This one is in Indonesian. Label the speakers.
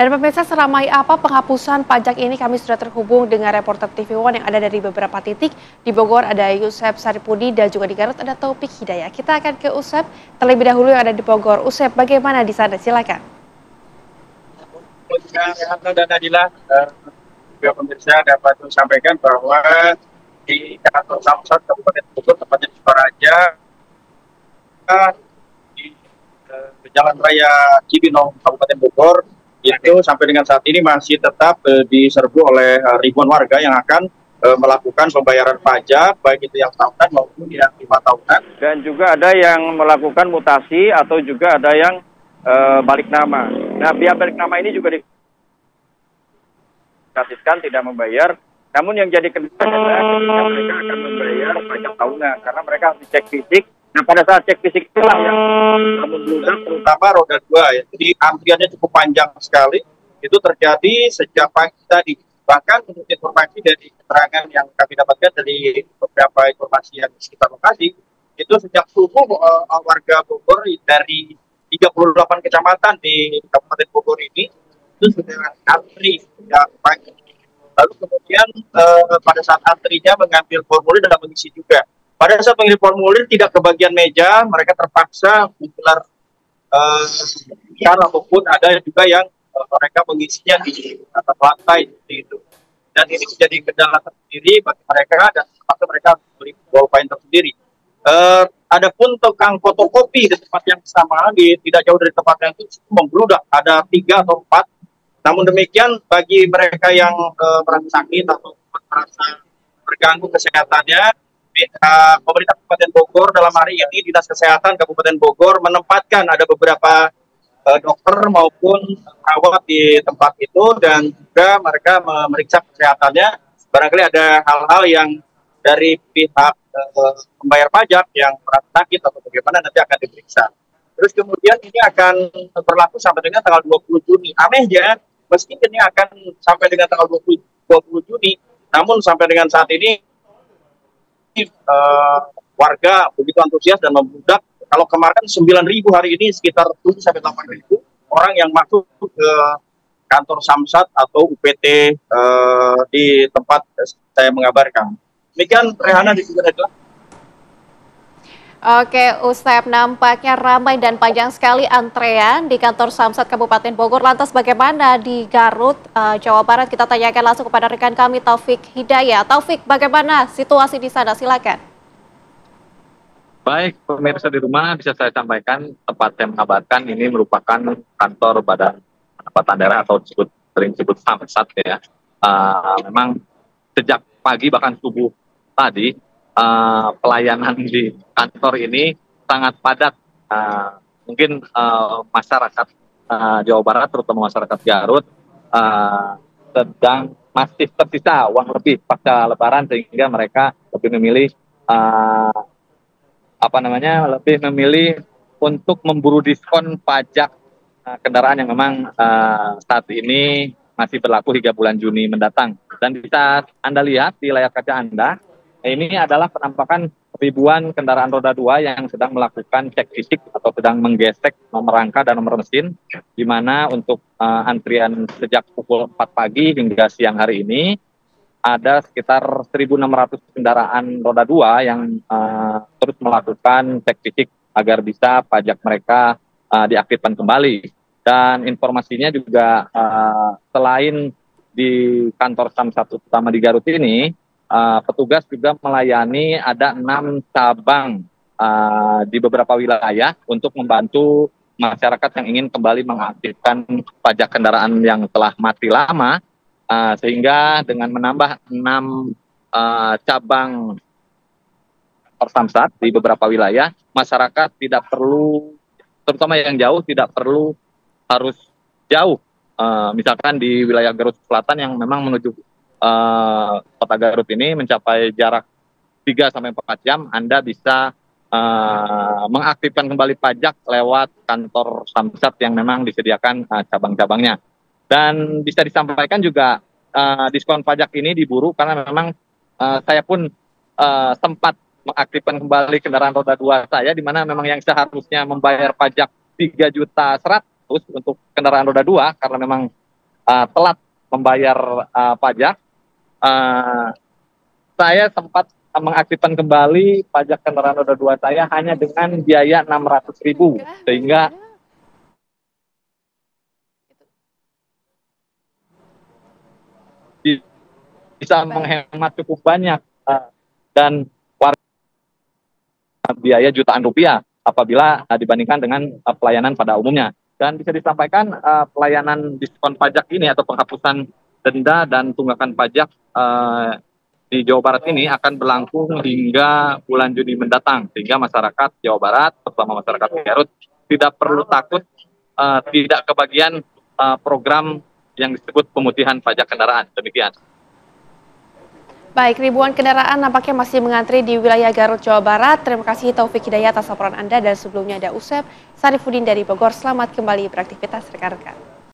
Speaker 1: Dan pemirsa, seramai apa penghapusan pajak ini, kami sudah terhubung dengan reporter TV One yang ada dari beberapa titik. Di Bogor ada Yusef Saripudi dan juga di Garut ada Taufik Hidayat. Kita akan ke Usep terlebih dahulu yang ada di Bogor. Usep, bagaimana di sana? Silakan.
Speaker 2: Dan Nadila, juga pemirsa dapat sampaikan bahwa di kantor Samsat Kabupaten Bogor, tepatnya di Toraja, di Jalan Raya Cibinong Kabupaten Bogor, itu sampai dengan saat ini masih tetap diserbu oleh ribuan warga yang akan melakukan pembayaran pajak, baik itu yang tahunan maupun yang 5 tahunan. Dan juga ada yang melakukan mutasi atau juga ada yang balik nama. Nah, biaya balik nama ini juga dikasihkan tidak membayar. Namun yang jadi kendala adalah mereka akan membayar pajak tahunan karena mereka harus cek fisik. Nah, pada saat cek fisik itulah yang membludak, terutama roda 2 ya. Jadi antriannya cukup panjang sekali. Itu terjadi sejak pagi tadi. Bahkan untuk informasi dari keterangan yang kami dapatkan dari beberapa informasi yang di sekitar lokasi, itu sejak subuh warga Bogor dari 38 kecamatan di Kabupaten Bogor ini itu sudah antri sejak pagi. Lalu kemudian pada saat antrinya mengambil formulir dan mengisi juga. Pada saat mengambil formulir tidak kebagian meja, mereka terpaksa menggelar ataupun ada juga yang mereka mengisinya di atas lantai seperti itu. Dan ini menjadi kendala tersendiri bagi mereka dan terpaksa mereka beli pulpen tersendiri. Adapun tukang fotokopi di tempat yang sama, tidak jauh dari tempat yang itu membludak, ada 3 atau 4. Namun demikian bagi mereka yang merasa sakit atau merasa terganggu kesehatannya, pemerintah Kabupaten Bogor dalam hari ini Dinas Kesehatan Kabupaten Bogor menempatkan ada beberapa dokter maupun perawat di tempat itu dan juga mereka memeriksa kesehatannya. Barangkali ada hal-hal yang dari pihak pembayar pajak yang merasa sakit atau bagaimana nanti akan diperiksa. Terus kemudian ini akan berlaku sampai dengan tanggal 20 Juni. Anehnya, meski ini akan sampai dengan tanggal 20 Juni, namun sampai dengan saat ini warga begitu antusias dan membludak. Kalau kemarin 9.000, hari ini sekitar 7-8.000 orang yang masuk ke kantor Samsat atau UPT di tempat saya mengabarkan. Demikian Rehana di sini.
Speaker 1: Oke, Usep, nampaknya ramai dan panjang sekali antrean di kantor Samsat Kabupaten Bogor. Lantas bagaimana di Garut, Jawa Barat? Kita tanyakan langsung kepada rekan kami Taufik Hidayat. Taufik, bagaimana situasi di sana? Silakan.
Speaker 3: Baik, pemirsa di rumah, bisa saya sampaikan tempat saya mengabarkan ini merupakan kantor Badan Pendapatan Daerah atau sering disebut Samsat ya. Memang sejak pagi bahkan subuh tadi pelayanan di kantor ini sangat padat. Mungkin masyarakat Jawa Barat, terutama masyarakat Garut, sedang masih tersisa uang lebih pasca Lebaran sehingga mereka lebih memilih lebih memilih untuk memburu diskon pajak kendaraan yang memang saat ini masih berlaku hingga bulan Juni mendatang. Dan bisa Anda lihat di layar kaca Anda, ini adalah penampakan ribuan kendaraan roda 2 yang sedang melakukan cek fisik atau sedang menggesek nomor rangka dan nomor mesin, di mana untuk antrian sejak pukul 4 pagi hingga siang hari ini ada sekitar 1.600 kendaraan roda 2 yang terus melakukan cek fisik agar bisa pajak mereka diaktifkan kembali. Dan informasinya juga selain di kantor Samsat utama di Garut ini, petugas juga melayani ada 6 cabang di beberapa wilayah untuk membantu masyarakat yang ingin kembali mengaktifkan pajak kendaraan yang telah mati lama. Sehingga dengan menambah 6 cabang Samsat di beberapa wilayah, masyarakat tidak perlu, terutama yang jauh, tidak perlu harus jauh. Misalkan di wilayah Garut Selatan yang memang menuju kota Garut ini mencapai jarak 3-4 jam, Anda bisa mengaktifkan kembali pajak lewat kantor Samsat yang memang disediakan cabang-cabangnya. Dan bisa disampaikan juga diskon pajak ini diburu karena memang saya pun sempat mengaktifkan kembali kendaraan roda 2 saya, di mana memang yang seharusnya membayar pajak 3.100.000 untuk kendaraan roda 2 karena memang telat membayar pajak, saya sempat mengaktifkan kembali pajak kendaraan roda 2 saya hanya dengan biaya 600.000, sehingga bisa menghemat cukup banyak dan biaya jutaan rupiah apabila dibandingkan dengan pelayanan pada umumnya. Dan bisa disampaikan pelayanan diskon pajak ini atau penghapusan denda dan tunggakan pajak di Jawa Barat ini akan berlangsung hingga bulan Juni mendatang, sehingga masyarakat Jawa Barat, terutama masyarakat Garut, tidak perlu takut tidak kebagian program yang disebut pemutihan pajak kendaraan. Demikian.
Speaker 1: Baik, ribuan kendaraan nampaknya masih mengantri di wilayah Garut, Jawa Barat. Terima kasih Taufik Hidayat atas laporan Anda, dan sebelumnya ada Usep Sarifudin dari Bogor. Selamat kembali beraktivitas rekan-rekan.